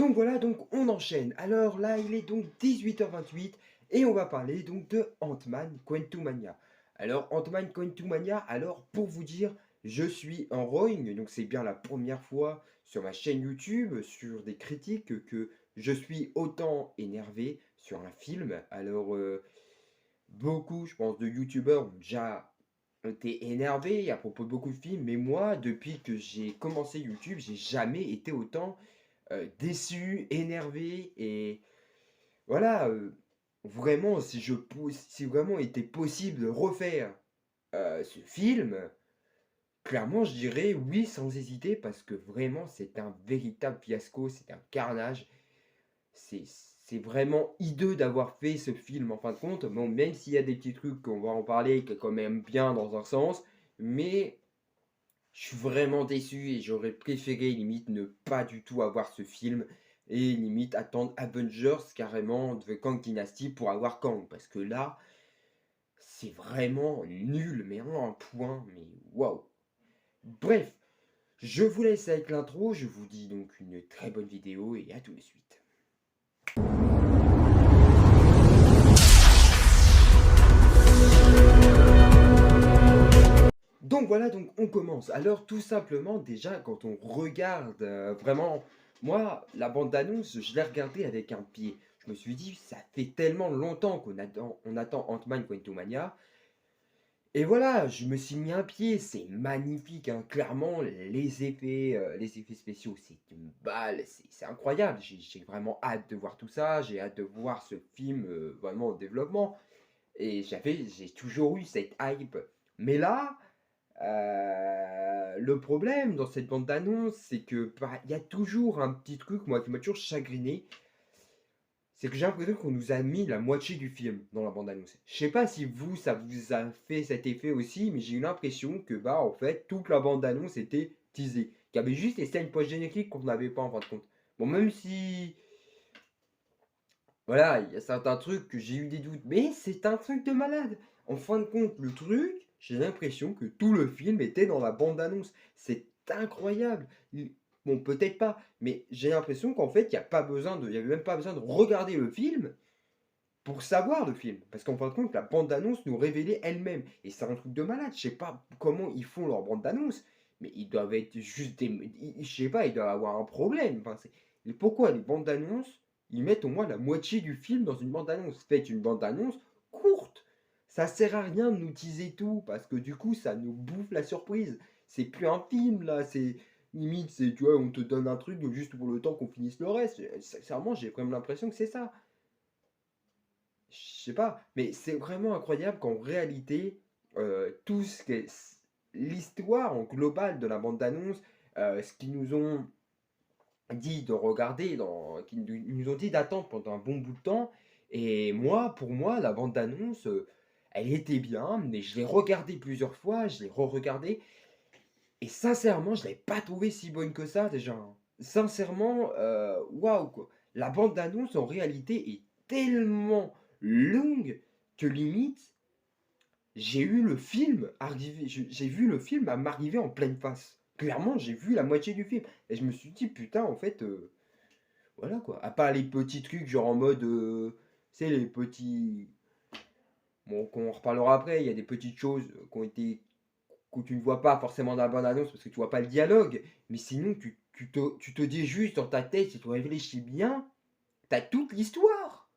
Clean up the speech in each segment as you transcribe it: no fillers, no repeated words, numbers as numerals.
Donc voilà, donc on enchaîne. Alors là, il est donc 18h28 et on va parler donc de Ant-Man Quantumania. Alors Ant-Man Quantumania, alors pour vous dire, je suis en rowing, donc c'est bien la première fois sur ma chaîne YouTube, sur des critiques, que je suis autant énervé sur un film. Alors beaucoup, je pense, de YouTubeurs ont déjà été énervés à propos de beaucoup de films, mais moi, depuis que j'ai commencé YouTube, j'ai jamais été autant déçu, énervé et voilà, vraiment si vraiment il était possible de refaire, ce film, clairement je dirais oui sans hésiter parce que vraiment c'est un véritable fiasco, c'est un carnage. C'est vraiment hideux d'avoir fait ce film en fin de compte. Bon, même s'il y a des petits trucs qu'on va en parler, qui est quand même bien dans un sens, mais je suis vraiment déçu et j'aurais préféré limite ne pas du tout avoir ce film et limite attendre Avengers carrément de Kang Dynasty pour avoir Kang. Parce que là, c'est vraiment nul, mais à un point, mais waouh. Bref, je vous laisse avec l'intro, je vous dis donc une très bonne vidéo et à tout de suite. Donc voilà, donc on commence. Alors tout simplement, déjà, quand on regarde vraiment, moi, la bande-annonce, je l'ai regardée avec un pied. Je me suis dit, ça fait tellement longtemps qu'on attend Ant-Man Quantumania. Et voilà, je me suis mis un pied, c'est magnifique, hein. Clairement, les effets spéciaux, c'est une balle, c'est incroyable. J'ai vraiment hâte de voir tout ça, j'ai hâte de voir ce film vraiment au développement. Et j'ai toujours eu cette hype. Mais là, le problème dans cette bande d'annonce, c'est que bah, il y a toujours un petit truc, moi, qui m'a toujours chagriné. C'est que j'ai l'impression qu'on nous a mis la moitié du film dans la bande annonce. Je sais pas si vous, ça vous a fait cet effet aussi, mais j'ai eu l'impression que, bah, en fait, toute la bande annonce était teasée. Qu'il y avait juste les scènes post-génériques qu'on n'avait pas en fin de compte. Bon, même si, voilà, il y a certains trucs que j'ai eu des doutes, mais c'est un truc de malade. En fin de compte, le truc, j'ai l'impression que tout le film était dans la bande-annonce. C'est incroyable. Bon, peut-être pas, mais j'ai l'impression qu'en fait, il y avait même pas besoin de regarder le film pour savoir le film. Parce qu'en fin de compte, la bande-annonce nous révélait elle-même. Et c'est un truc de malade. Je sais pas comment ils font leur bande-annonce, mais ils doivent être juste je sais pas, ils doivent avoir un problème. Enfin, et pourquoi les bandes-annonces, ils mettent au moins la moitié du film dans une bande-annonce? Faites une bande-annonce courte. Ça sert à rien de nous teaser tout, parce que du coup, ça nous bouffe la surprise. C'est plus un film, là, c'est... Limite, c'est, tu vois, on te donne un truc juste pour le temps qu'on finisse le reste. Sincèrement, j'ai vraiment l'impression que c'est ça. Je sais pas, mais c'est vraiment incroyable qu'en réalité, tout ce qui est l'histoire en global de la bande d'annonce, ce qu'ils nous ont dit de regarder, ils nous ont dit d'attendre pendant un bon bout de temps. Et moi, pour moi, la bande d'annonce, elle était bien, mais je l'ai regardée plusieurs fois, je l'ai re-regardée, et sincèrement, je l'avais pas trouvée si bonne que ça déjà, hein. Sincèrement, waouh quoi. La bande d'annonce en réalité est tellement longue que limite, j'ai eu le film arriver, j'ai vu le film à m'arriver en pleine face. Clairement, j'ai vu la moitié du film. Et je me suis dit, putain, en fait, voilà quoi. À part les petits trucs, genre en mode, tu sais, les petits. Bon, qu'on reparlera après, il y a des petites choses qui ont été que tu ne vois pas forcément dans la bande annonce parce que tu vois pas le dialogue, mais sinon tu te dis juste dans ta tête, si tu réfléchis bien, tu as toute l'histoire.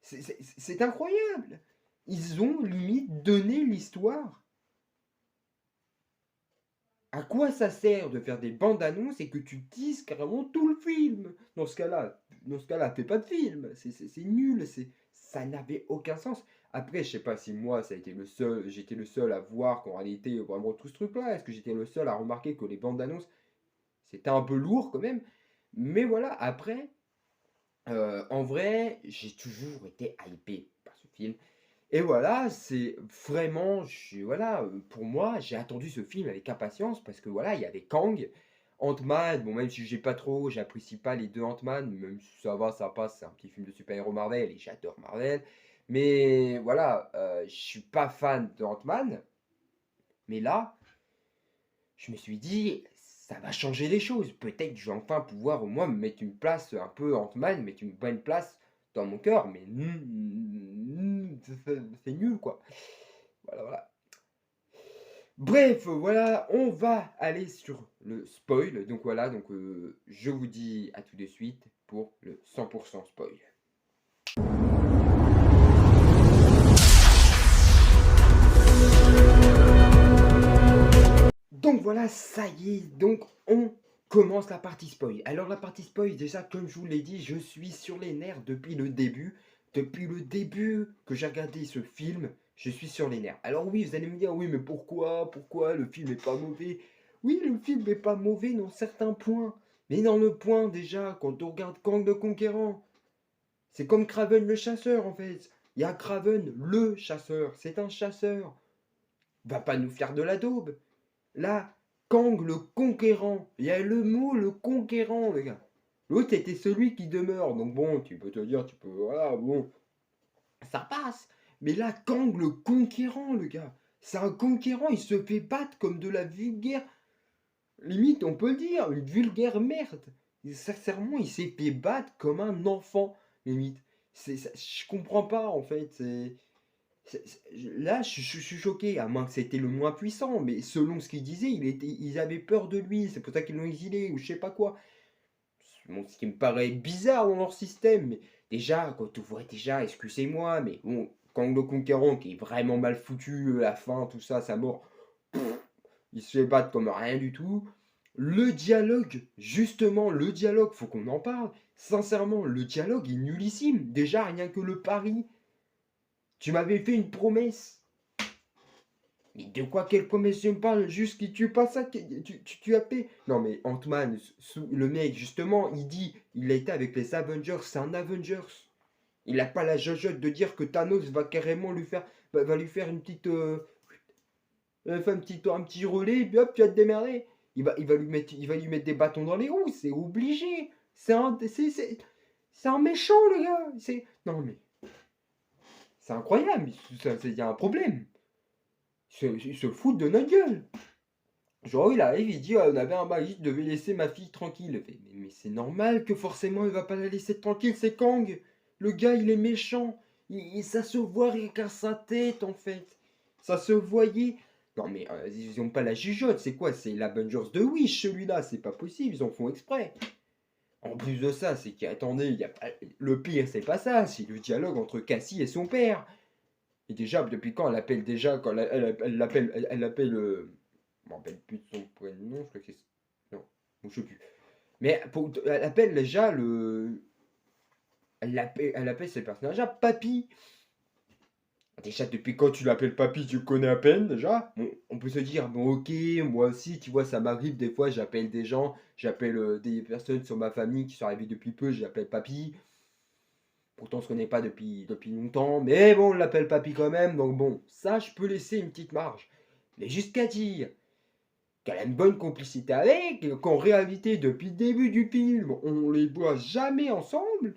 C'est incroyable. Ils ont limite donné l'histoire. À quoi ça sert de faire des bandes annonces et que tu dises carrément tout le film? Dans ce cas-là, fais pas de film. C'est nul. Ça n'avait aucun sens. Après, je sais pas si moi, j'étais le seul à voir qu'en réalité, vraiment tout ce truc-là. Est-ce que j'étais le seul à remarquer que les bandes annonces, c'était un peu lourd quand même? Mais voilà, après, en vrai, j'ai toujours été hypé par ce film. Et voilà, c'est vraiment, voilà, pour moi, j'ai attendu ce film avec impatience parce que voilà, il y avait Kang, Ant-Man, bon, même si j'apprécie pas les deux Ant-Man, même si ça va, ça passe, c'est un petit film de super-héros Marvel et j'adore Marvel. Mais voilà, je suis pas fan de Ant-Man, mais là, je me suis dit, ça va changer les choses. Peut-être que je vais enfin pouvoir au moins me mettre une place un peu Ant-Man, mettre une bonne place dans mon cœur, mais c'est nul, quoi. Voilà, voilà. Bref, voilà, on va aller sur le spoil. Donc voilà, donc je vous dis à tout de suite pour le 100% spoil. Donc voilà, ça y est, donc on commence la partie spoil. Alors la partie spoil, déjà comme je vous l'ai dit, je suis sur les nerfs depuis le début. Depuis le début que j'ai regardé ce film, je suis sur les nerfs. Alors oui, vous allez me dire, oui mais pourquoi le film n'est pas mauvais? Oui, le film n'est pas mauvais dans certains points. Mais dans le point déjà, quand on regarde Kang le Conquérant, c'est comme Kraven le chasseur en fait. Il y a Kraven le chasseur, c'est un chasseur. Va pas nous faire de la daube. Là, Kang le conquérant. Il y a le mot le conquérant, les gars. L'autre était celui qui demeure. Donc bon, tu peux te dire, tu peux. Voilà, bon, ça passe. Mais là, Kang le conquérant, le gars. C'est un conquérant, il se fait battre comme de la vulgaire. Limite, on peut le dire, une vulgaire merde. Sincèrement, il s'est fait battre comme un enfant, limite. Je comprends pas, en fait. Là, je suis choqué, à moins que c'était le moins puissant, mais selon ce qu'il disait, ils avaient peur de lui, c'est pour ça qu'ils l'ont exilé, ou je sais pas quoi. Bon, ce qui me paraît bizarre dans leur système, mais déjà, quand tu vois déjà, excusez-moi, mais bon, Kang le Conquérant, qui est vraiment mal foutu, la fin, tout ça, sa mort, il se fait battre comme rien du tout. Le dialogue, justement, le dialogue, faut qu'on en parle. Sincèrement, le dialogue est nullissime. Déjà, rien que le pari. Tu m'avais fait une promesse. Mais de quoi, quelle promesse tu me parles? Juste qui tue pas ça, tu as fait. Non mais Ant-Man, le mec, justement, il dit, il a été avec les Avengers, c'est un Avengers. Il n'a pas la jojote de dire que Thanos va carrément lui faire, va lui faire une petite, un petit relais, et puis hop, tu vas te démerder. Il va lui mettre des bâtons dans les roues, c'est obligé. C'est un méchant, le gars. Non mais, c'est incroyable, il y a un problème. Ils se foutent de notre gueule. Genre, il arrive, il dit, ah, on avait un bail, je devais laisser ma fille tranquille. Mais c'est normal que forcément il va pas la laisser tranquille, c'est Kang. Le gars, il est méchant. Ça se voit rien qu'à sa tête, en fait. Ça se voyait. Non, mais ils ont pas la jugeote, c'est quoi? C'est l'Avengers de Wish, celui-là, c'est pas possible, ils en font exprès. En plus de ça, c'est qu'attendez, le pire, c'est pas ça, c'est le dialogue entre Cassie et son père. Et déjà, depuis quand elle appelle déjà, quand elle l'appelle, je me rappelle plus de son prénom, je crois que c'est, non, je sais plus. Mais elle appelle déjà elle appelle ce personnage-là Papy. Déjà, depuis quand tu l'appelles Papy, tu le connais à peine déjà. Bon, on peut se dire, bon ok, moi aussi, tu vois, ça m'arrive des fois, j'appelle des gens, j'appelle des personnes sur ma famille qui sont arrivées depuis peu, j'appelle Papy. Pourtant, on se connaît pas depuis longtemps, mais bon, on l'appelle papy quand même, donc bon, ça, je peux laisser une petite marge. Mais jusqu'à dire qu'elle a une bonne complicité avec, et qu'en réalité, depuis le début du film, on les voit jamais ensemble.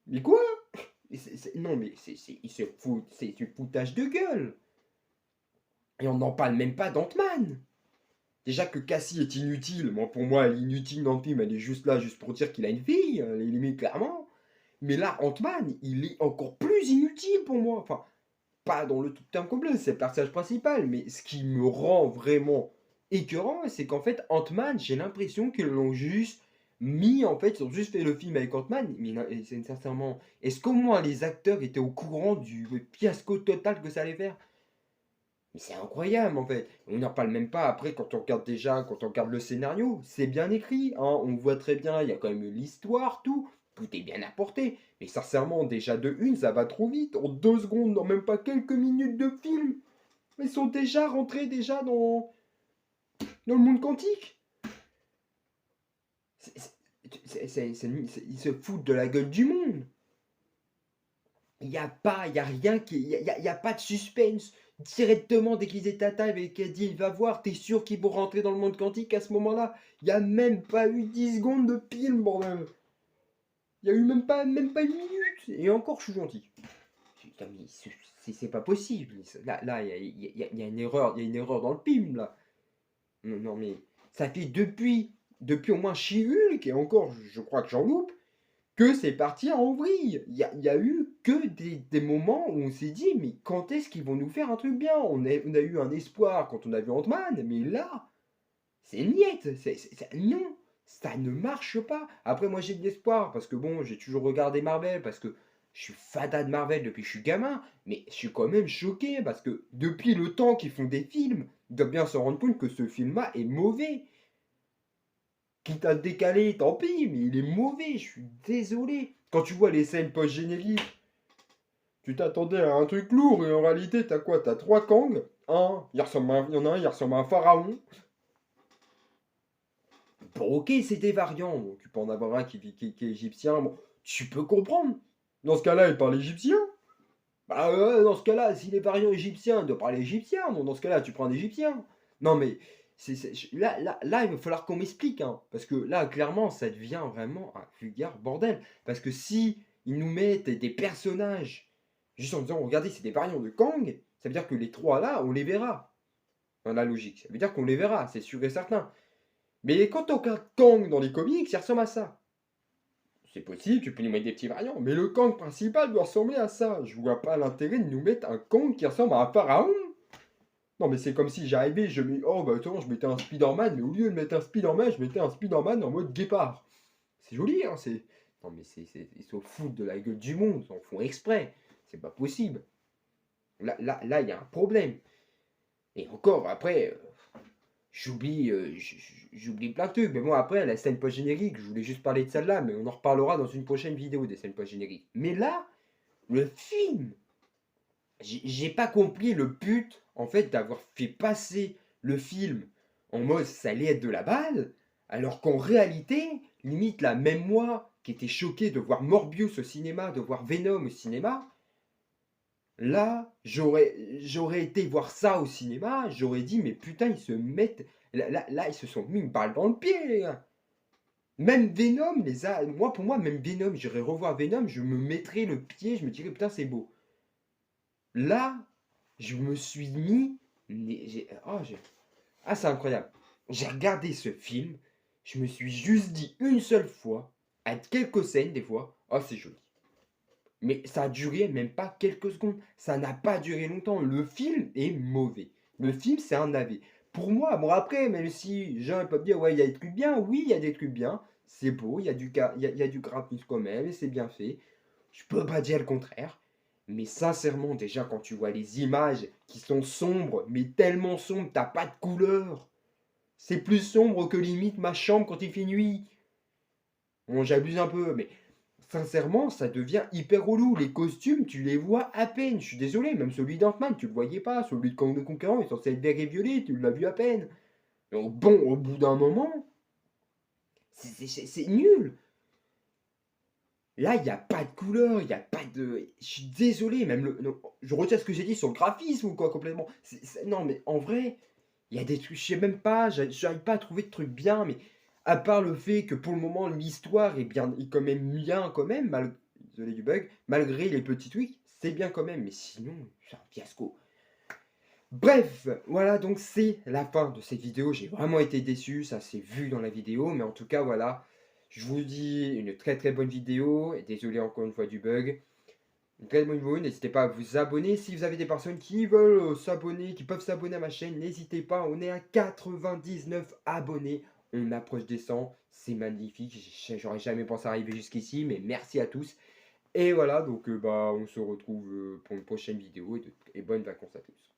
Mais quoi? Non, mais il se fout, c'est du foutage de gueule. Et on n'en parle même pas d'Ant-Man. Déjà que Cassie est inutile, moi pour moi elle est inutile dans le film, elle est juste là juste pour dire qu'il a une fille, elle est limite clairement. Mais là, Ant-Man, il est encore plus inutile pour moi. Enfin, pas dans le tout terme complet, c'est le personnage principal, mais ce qui me rend vraiment écœurant, c'est qu'en fait, Ant-Man, j'ai l'impression qu'ils l'ont juste mis, en fait, ils ont juste fait le film avec Ant-Man, mais c'est sincèrement, est-ce qu'au moins les acteurs étaient au courant du fiasco total que ça allait faire? Mais c'est incroyable en fait. On n'en parle même pas après quand on regarde déjà, quand on regarde le scénario, c'est bien écrit, hein, on voit très bien, il y a quand même l'histoire, tout est bien apporté. Mais sincèrement, déjà de une, ça va trop vite. En 2 secondes, dans même pas quelques minutes de film, ils sont déjà rentrés déjà dans le monde quantique. Ils se foutent de la gueule du monde. Il y a rien y a pas de suspense. Directement, dès qu'ils étaient à table et qu'elle dit, il va voir, t'es sûr qu'ils vont rentrer dans le monde quantique à ce moment-là? Il n'y a même pas eu 10 secondes de film, bordel. Il y a eu même pas une minute. Et encore, je suis gentil. Putain, mais c'est pas possible. Là, il y a une erreur, il y a une erreur dans le film, là. Non, non, mais Ça fait depuis au moins She-Hulk et encore, je crois que j'en loupe, que c'est parti en vrille. Il y a eu que des moments où on s'est dit: «Mais quand est-ce qu'ils vont nous faire un truc bien?» On a eu un espoir quand on a vu Ant-Man, mais là, c'est niet, non, ça ne marche pas. Après moi j'ai de l'espoir parce que bon, j'ai toujours regardé Marvel parce que je suis fada de Marvel depuis que je suis gamin, mais je suis quand même choqué parce que depuis le temps qu'ils font des films, ils doivent bien se rendre compte que ce film-là est mauvais. Quitte à le décaler, tant pis, mais il est mauvais, je suis désolé. Quand tu vois les scènes post-génériques, tu t'attendais à un truc lourd et en réalité t'as quoi? T'as trois Kang, il y en a un, il ressemble à un pharaon. Bon, ok, c'est des variants. Bon, tu peux en avoir un qui est égyptien. Bon, tu peux comprendre. Dans ce cas-là, il parle égyptien. Bah, dans ce cas-là, si les variants égyptiens doivent parler égyptien, bon, dans ce cas-là, tu prends un égyptien. Non, mais là, il va falloir qu'on m'explique. Hein, parce que là, clairement, ça devient vraiment un vulgaire bordel. Parce que si ils nous mettent des personnages juste en disant, regardez, c'est des variants de Kang, ça veut dire que les trois là, on les verra. Dans la logique. Ça veut dire qu'on les verra, c'est sûr et certain. Mais quand on regarde Kang dans les comics, il ressemble à ça. C'est possible, tu peux nous mettre des petits variants, mais le Kang principal doit ressembler à ça. Je vois pas l'intérêt de nous mettre un Kang qui ressemble à un pharaon. Non, mais c'est comme si j'arrivais, je mets. Oh, bah attends, je mettais un Spider-Man, mais au lieu de mettre un Spider-Man, je mettais un Spider-Man en mode guépard. C'est joli, hein, c'est. Non, mais ils se foutent de la gueule du monde, ils en font exprès. C'est pas possible. Là, il y a un problème. Et encore, après, j'oublie plein de trucs. Mais bon, après, la scène post-générique, je voulais juste parler de celle-là, mais on en reparlera dans une prochaine vidéo des scènes post-génériques. Mais là, le film, j'ai pas compris le but, en fait, d'avoir fait passer le film en mode ça allait être de la balle, alors qu'en réalité, limite là, même moi, qui étais choqué de voir Morbius au cinéma, de voir Venom au cinéma, là, j'aurais été voir ça au cinéma, j'aurais dit, mais putain, ils se mettent. Là, ils se sont mis une balle dans le pied, les gars. Même Venom les a. Moi, pour moi, même Venom, j'irais revoir Venom, je me mettrais le pied, je me dirais, putain, c'est beau. Là, je me suis mis. Ah, c'est incroyable. J'ai regardé ce film, je me suis juste dit une seule fois, à quelques scènes des fois, oh, c'est joli. Mais ça a duré même pas quelques secondes. Ça n'a pas duré longtemps. Le film est mauvais. Le film, c'est un navet. Pour moi, bon après, même si Jean peut me dire, ouais, il y a des trucs bien, oui, il y a des trucs bien. C'est beau, il y a du graphisme quand même, et c'est bien fait. Je peux pas dire le contraire. Mais sincèrement, déjà, quand tu vois les images qui sont sombres, mais tellement sombres, t'as pas de couleur. C'est plus sombre que limite ma chambre quand il fait nuit. Bon, j'abuse un peu, mais sincèrement, ça devient hyper relou. Les costumes, tu les vois à peine. Je suis désolé, même celui d'Ant-Man, tu le voyais pas. Celui de Kang le Conquérant est censé être vert et violet, tu l'as vu à peine. Donc bon, au bout d'un moment, c'est nul. Là, il n'y a pas de couleur, il n'y a pas de. Je suis désolé, même le. Non, je retiens ce que j'ai dit sur le graphisme ou quoi, complètement. Non, mais en vrai, il y a des trucs, je sais même pas, j'arrive pas à trouver de trucs bien, mais à part le fait que pour le moment, l'histoire est bien, est quand même bien, quand même, désolé du bug, malgré les petits tweaks, c'est bien quand même, mais sinon, c'est un fiasco. Bref, voilà, donc c'est la fin de cette vidéo. J'ai vraiment été déçu, ça s'est vu dans la vidéo, mais en tout cas, voilà. Je vous dis une très très bonne vidéo, et désolé encore une fois du bug. Une très bonne vidéo, n'hésitez pas à vous abonner. Si vous avez des personnes qui veulent s'abonner, qui peuvent s'abonner à ma chaîne, n'hésitez pas. On est à 99 abonnés, on approche des 100, c'est magnifique. J'aurais jamais pensé arriver jusqu'ici, mais merci à tous. Et voilà, donc bah, on se retrouve pour une prochaine vidéo, et bonnes vacances à tous.